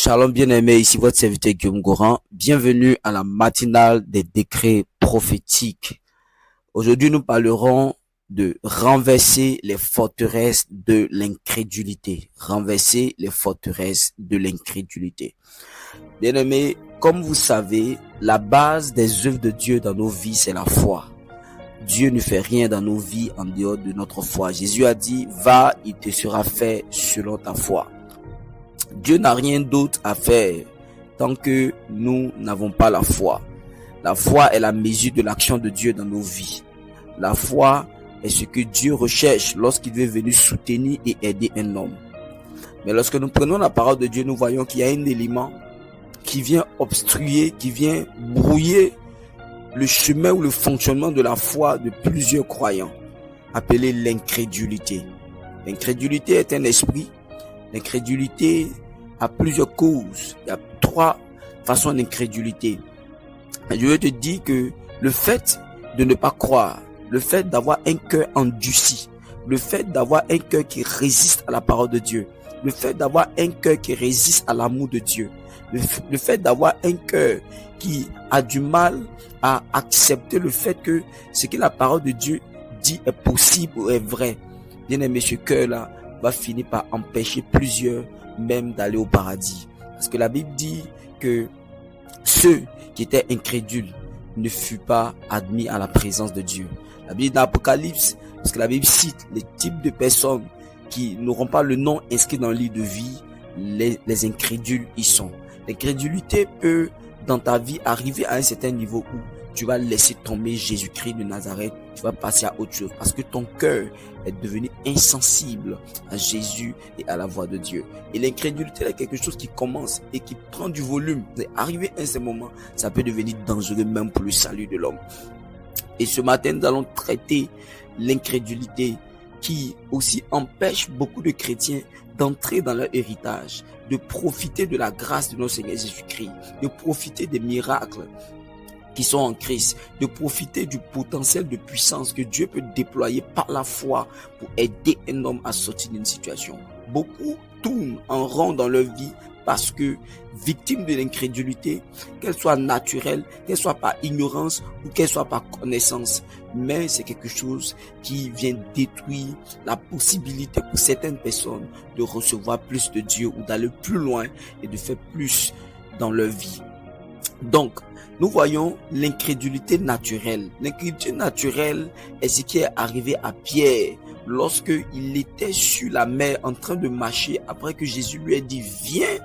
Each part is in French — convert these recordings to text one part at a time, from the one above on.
Shalom bien-aimé, ici votre serviteur Guillaume Goran. Bienvenue à la matinale des décrets prophétiques. Aujourd'hui, nous parlerons de renverser les forteresses de l'incrédulité. Renverser les forteresses de l'incrédulité. Bien-aimé, comme vous savez, la base des œuvres de Dieu dans nos vies, c'est la foi. Dieu ne fait rien dans nos vies en dehors de notre foi. Jésus a dit, va, il te sera fait selon ta foi. Dieu n'a rien d'autre à faire tant que nous n'avons pas la foi. La foi est la mesure de l'action de Dieu dans nos vies. La foi est ce que Dieu recherche lorsqu'il veut venir soutenir et aider un homme. Mais lorsque nous prenons la parole de Dieu, nous voyons qu'il y a un élément qui vient obstruer, qui vient brouiller le chemin ou le fonctionnement de la foi de plusieurs croyants, appelé l'incrédulité. L'incrédulité est un esprit. L'incrédulité a plusieurs causes. Il y a 3 façons d'incrédulité. Je veux te dire que le fait de ne pas croire, le fait d'avoir un cœur endurci, le fait d'avoir un cœur qui résiste à la parole de Dieu, le fait d'avoir un cœur qui résiste à l'amour de Dieu, le fait d'avoir un cœur qui a du mal à accepter le fait que ce que la parole de Dieu dit est possible ou est vrai. Bien aimé, ce cœur-là va finir par empêcher plusieurs même d'aller au paradis. Parce que la Bible dit que ceux qui étaient incrédules ne furent pas admis à la présence de Dieu. La Bible dans l'Apocalypse, parce que la Bible cite les types de personnes qui n'auront pas le nom inscrit dans le livre de vie, les incrédules y sont. L'incrédulité peut dans ta vie arriver à un certain niveau où tu vas laisser tomber Jésus-Christ de Nazareth, tu vas passer à autre chose parce que ton cœur est devenu insensible à Jésus et à la voix de Dieu. Et l'incrédulité est quelque chose qui commence et qui prend du volume. Arrivé à ce moment, ça peut devenir dangereux même pour le salut de l'homme. Et ce matin, nous allons traiter l'incrédulité qui aussi empêche beaucoup de chrétiens d'entrer dans leur héritage, de profiter de la grâce de notre Seigneur Jésus-Christ, de profiter des miracles qui sont en Christ, de profiter du potentiel de puissance que Dieu peut déployer par la foi pour aider un homme à sortir d'une situation. Beaucoup tournent en rond dans leur vie parce que victimes de l'incrédulité, qu'elle soit naturelle, qu'elle soit par ignorance ou qu'elle soit par connaissance. Mais c'est quelque chose qui vient détruire la possibilité pour certaines personnes de recevoir plus de Dieu ou d'aller plus loin et de faire plus dans leur vie. Donc, nous voyons l'incrédulité naturelle. L'incrédulité naturelle est ce qui est arrivé à Pierre lorsque il était sur la mer en train de marcher après que Jésus lui a dit « Viens ».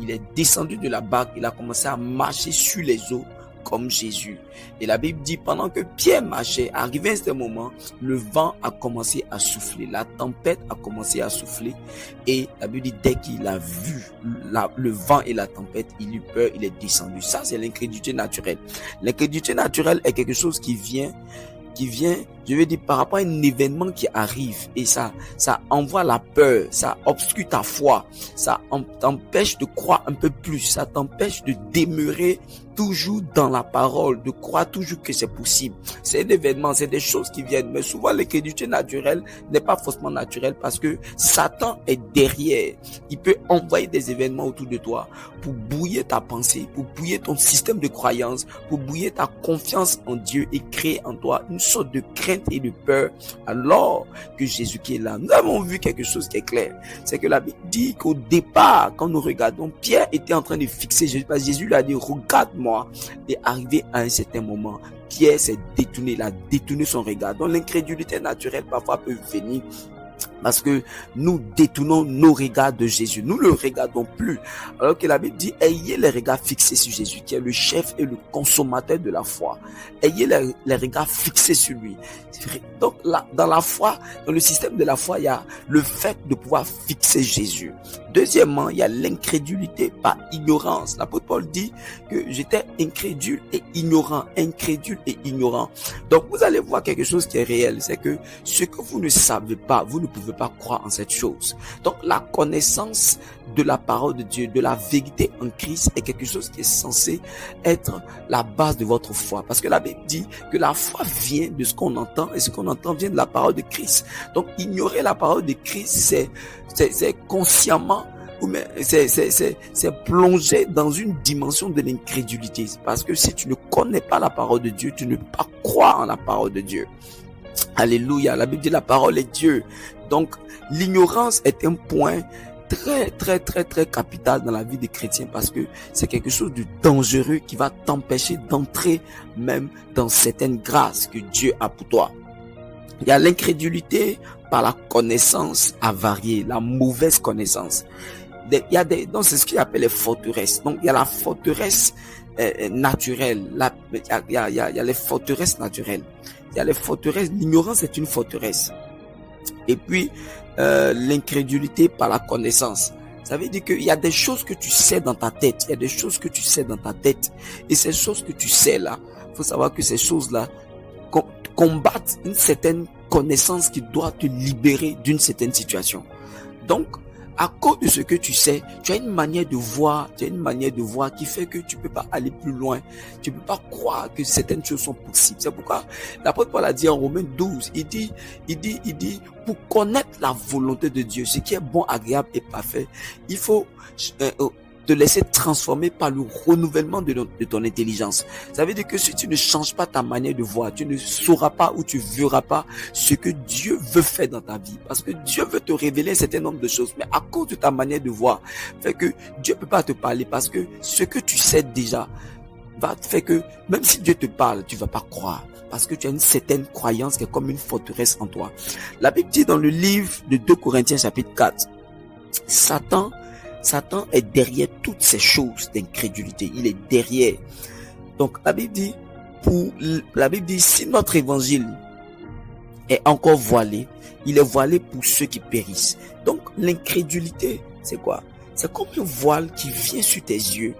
Il est descendu de la barque, il a commencé à marcher sur les eaux comme Jésus. Et la Bible dit, pendant que Pierre marchait, arrivé à ce moment, le vent a commencé à souffler, la tempête a commencé à souffler. Et la Bible dit, dès qu'il a vu le vent et la tempête, il eut peur, il est descendu. Ça, c'est l'incrédulité naturelle. L'incrédulité naturelle est quelque chose qui vient, je veux dire, par rapport à un événement qui arrive et ça envoie la peur, ça obscure ta foi, ça t'empêche de croire un peu plus, ça t'empêche de demeurer toujours dans la parole, de croire toujours que c'est possible. C'est un événement, c'est des choses qui viennent, mais souvent l'incrédulité naturelle n'est pas forcément naturelle parce que Satan est derrière. Il peut envoyer des événements autour de toi pour brouiller ta pensée, pour brouiller ton système de croyance, pour brouiller ta confiance en Dieu et créer en toi une sorte de crainte et de peur alors que Jésus qui est là. Nous avons vu quelque chose qui est clair, c'est que la Bible dit qu'au départ, quand nous regardons, Pierre était en train de fixer Jésus, parce que Jésus lui a dit, regarde-moi, et arrivé à un certain moment, Pierre s'est détourné, il a détourné son regard. Donc l'incrédulité naturelle parfois peut venir parce que nous détournons nos regards de Jésus. Nous ne le regardons plus. Alors que la Bible dit, ayez les regards fixés sur Jésus, qui est le chef et le consommateur de la foi. Ayez les regards fixés sur lui. Donc là, dans la foi, dans le système de la foi, il y a le fait de pouvoir fixer Jésus. Deuxièmement, il y a l'incrédulité par ignorance. L'apôtre Paul dit que j'étais incrédule et ignorant. Incrédule et ignorant. Donc vous allez voir quelque chose qui est réel. C'est que ce que vous ne savez pas, vous ne pouvez pas croire en cette chose. Donc la connaissance de la parole de Dieu, de la vérité en Christ est quelque chose qui est censé être la base de votre foi. Parce que la Bible dit que la foi vient de ce qu'on entend et ce qu'on entend vient de la parole de Christ. Donc ignorer la parole de Christ, c'est consciemment c'est plonger dans une dimension de l'incrédulité. Parce que si tu ne connais pas la parole de Dieu, tu ne peux pas croire en la parole de Dieu. Alléluia. La Bible dit la parole est Dieu. Donc, l'ignorance est un point très capital dans la vie des chrétiens parce que c'est quelque chose de dangereux qui va t'empêcher d'entrer même dans certaines grâces que Dieu a pour toi. Il y a l'incrédulité par la connaissance avariée, la mauvaise connaissance. Donc c'est ce qu'il appelle les forteresses. Donc il y a la forteresse naturelle. Il y a les forteresses naturelles. Il y a les forteresses. L'ignorance est une forteresse. Et puis l'incrédulité par la connaissance. Ça veut dire qu'il y a des choses que tu sais dans ta tête. Il y a des choses que tu sais dans ta tête. Et ces choses que tu sais là, il faut savoir que ces choses-là combattent une certaine connaissance qui doit te libérer d'une certaine situation. Donc, à cause de ce que tu sais, tu as une manière de voir, qui fait que tu peux pas aller plus loin. Tu peux pas croire que certaines choses sont possibles. C'est pourquoi l'apôtre Paul a dit en Romains 12, il dit, pour connaître la volonté de Dieu, ce qui est bon, agréable et parfait, il faut te laisser transformer par le renouvellement de ton intelligence. Ça veut dire que si tu ne changes pas ta manière de voir, tu ne sauras pas ou tu verras pas ce que Dieu veut faire dans ta vie. Parce que Dieu veut te révéler un certain nombre de choses. Mais à cause de ta manière de voir, fait que Dieu peut pas te parler parce que ce que tu sais déjà va faire que même si Dieu te parle, tu vas pas croire. Parce que tu as une certaine croyance qui est comme une forteresse en toi. La Bible dit dans le livre de 2 Corinthiens chapitre 4, Satan est derrière toutes ces choses d'incrédulité. Il est derrière. Donc, la Bible dit, si notre évangile est encore voilé, il est voilé pour ceux qui périssent. Donc, l'incrédulité, c'est quoi? C'est comme un voile qui vient sur tes yeux,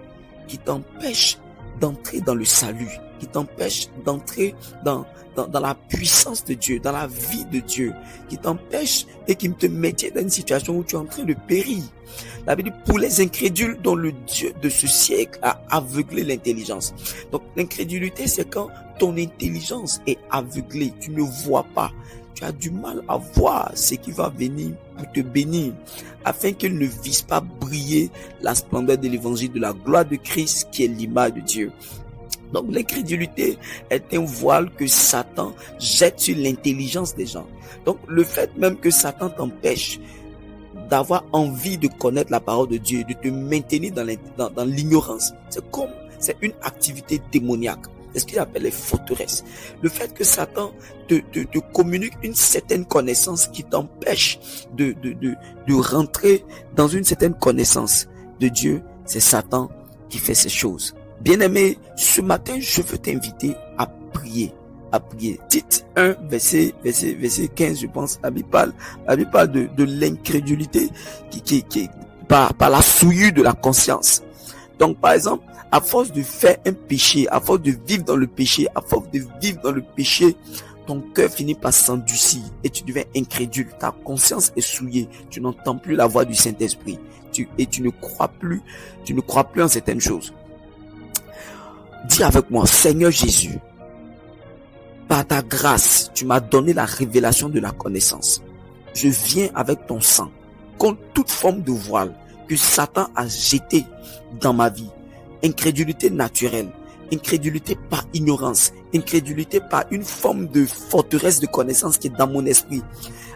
qui t'empêche d'entrer dans le salut, qui t'empêche d'entrer dans la puissance de Dieu, dans la vie de Dieu, qui t'empêche et qui te maintient dans une situation où tu es en train de périr. La Bible dit, pour les incrédules dont le Dieu de ce siècle a aveuglé l'intelligence. Donc l'incrédulité, c'est quand ton intelligence est aveuglée, tu ne vois pas, tu as du mal à voir ce qui va venir pour te bénir, afin qu'il ne vise pas briller la splendeur de l'évangile de la gloire de Christ qui est l'image de Dieu. Donc l'incrédulité est un voile que Satan jette sur l'intelligence des gens. Donc le fait même que Satan t'empêche d'avoir envie de connaître la parole de Dieu, de te maintenir dans l'ignorance, c'est une activité démoniaque. C'est ce qu'il appelle les forteresses. Le fait que Satan te communique une certaine connaissance qui t'empêche de rentrer dans une certaine connaissance de Dieu, c'est Satan qui fait ces choses. Bien-aimé, ce matin, je veux t'inviter à prier. Tite 1, verset 15, je pense, la Bible parle de l'incrédulité qui par la souillure de la conscience. Donc, par exemple, à force de faire un péché, à force de vivre dans le péché, ton cœur finit par s'endurcir et tu deviens incrédule. Ta conscience est souillée. Tu n'entends plus la voix du Saint-Esprit. Et tu ne crois plus en certaines choses. Dis avec moi, Seigneur Jésus, par ta grâce, tu m'as donné la révélation de la connaissance. Je viens avec ton sang contre toute forme de voile que Satan a jeté dans ma vie. Incrédulité naturelle, incrédulité par ignorance, incrédulité par une forme de forteresse de connaissance qui est dans mon esprit.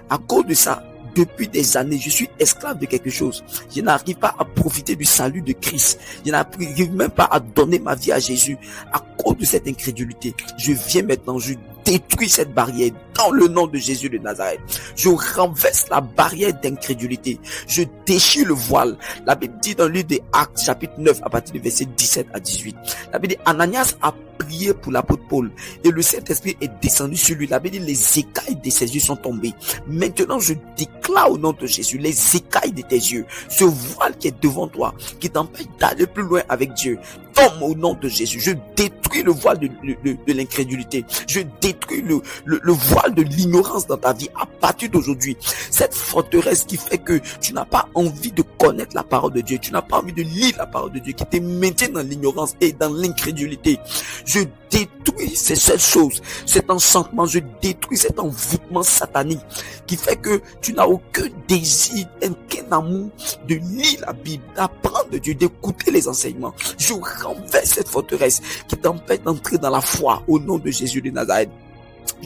À cause de ça, depuis des années, je suis esclave de quelque chose. Je n'arrive pas à profiter du salut de Christ. Je n'arrive même pas à donner ma vie à Jésus. À cause de cette incrédulité, je viens maintenant, je détruis cette barrière dans le nom de Jésus de Nazareth. Je renverse la barrière d'incrédulité. Je déchire le voile. La Bible dit dans le livre des Actes, chapitre 9, à partir du verset 17 à 18. La Bible dit, Ananias a prié pour l'apôtre Paul et le Saint-Esprit est descendu sur lui. La Bible dit, les écailles de ses yeux sont tombées. Maintenant, je déclare au nom de Jésus, les écailles de tes yeux, ce voile qui est devant toi, qui t'empêche d'aller plus loin avec Dieu, tombe au nom de Jésus. Je détruis le voile de l'incrédulité. Je détruis détruis le voile de l'ignorance dans ta vie à partir d'aujourd'hui. Cette forteresse qui fait que tu n'as pas envie de connaître la parole de Dieu, tu n'as pas envie de lire la parole de Dieu, qui te maintient dans l'ignorance et dans l'incrédulité. Je détruis ces seules choses, cet enchantement, je détruis cet envoûtement satanique qui fait que tu n'as aucun désir, aucun amour de lire la Bible, d'apprendre de Dieu, d'écouter les enseignements. Je renverse cette forteresse qui t'empêche d'entrer dans la foi au nom de Jésus de Nazareth.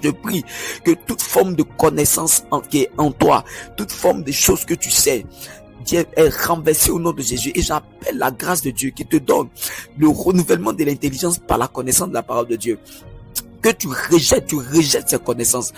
Je prie que toute forme de connaissance qui est en toi, toute forme de choses que tu sais, Dieu est renversé au nom de Jésus, et j'appelle la grâce de Dieu qui te donne le renouvellement de l'intelligence par la connaissance de la parole de Dieu. Que tu rejettes ces connaissances,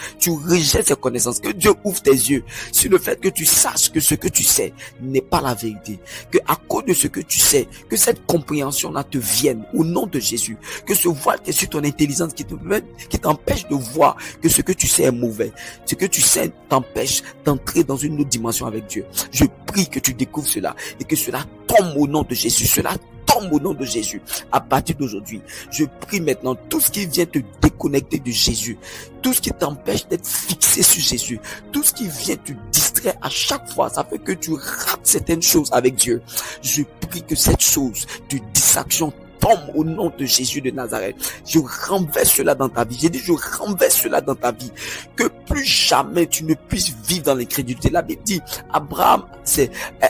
que Dieu ouvre tes yeux sur le fait que tu saches que ce que tu sais n'est pas la vérité, que à cause de ce que tu sais, que cette compréhension-là te vienne au nom de Jésus, que ce voile qui est sur ton intelligence qui t'empêche de voir que ce que tu sais est mauvais, ce que tu sais t'empêche d'entrer dans une autre dimension avec Dieu. Je prie que tu découvres cela et que cela tombe au nom de Jésus, cela tombe au nom de Jésus. À partir d'aujourd'hui, je prie maintenant tout ce qui vient te déconnecter de Jésus, tout ce qui t'empêche d'être fixé sur Jésus, tout ce qui vient te distraire à chaque fois, ça fait que tu rates certaines choses avec Dieu. Je prie que cette chose de distraction tombe au nom de Jésus de Nazareth. Je renverse cela dans ta vie. J'ai dit, je renverse cela dans ta vie. Que plus jamais tu ne puisses vivre dans l'incrédulité. La Bible dit, Abraham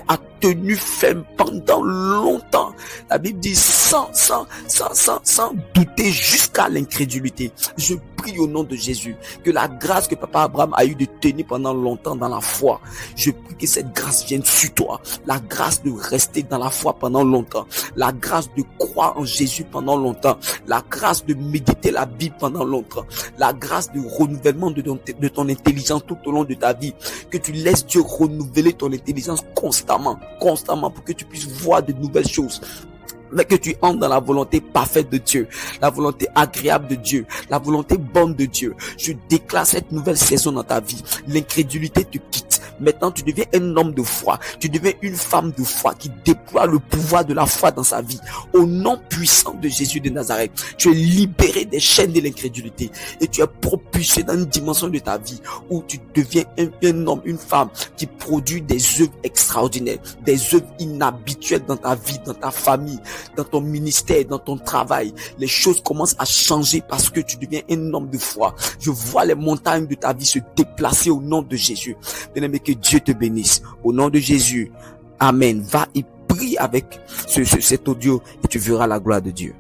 a tenu ferme pendant longtemps. La Bible dit sans douter jusqu'à l'incrédulité. Je prie au nom de Jésus que la grâce que papa Abraham a eu de tenir pendant longtemps dans la foi, je prie que cette grâce vienne sur toi. La grâce de rester dans la foi pendant longtemps. La grâce de croire en Jésus pendant longtemps. La grâce de méditer la Bible pendant longtemps. La grâce de renouvellement de ton intelligence tout au long de ta vie. Que tu laisses Dieu renouveler ton intelligence constamment pour que tu puisses voir de nouvelles choses. Mais que tu entres dans la volonté parfaite de Dieu, la volonté agréable de Dieu, la volonté bonne de Dieu. Je déclare cette nouvelle saison dans ta vie. L'incrédulité te quitte. Maintenant, tu deviens un homme de foi. Tu deviens une femme de foi qui déploie le pouvoir de la foi dans sa vie. Au nom puissant de Jésus de Nazareth, tu es libéré des chaînes de l'incrédulité et tu es propulsé dans une dimension de ta vie où tu deviens un homme, une femme qui produit des œuvres extraordinaires, des œuvres inhabituelles dans ta vie, dans ta famille, dans ton ministère, dans ton travail. Les choses commencent à changer parce que tu deviens un homme de foi. Je vois les montagnes de ta vie se déplacer au nom de Jésus. Bien-aimé, que Dieu te bénisse. Au nom de Jésus. Amen. Va et prie avec cet audio et tu verras la gloire de Dieu.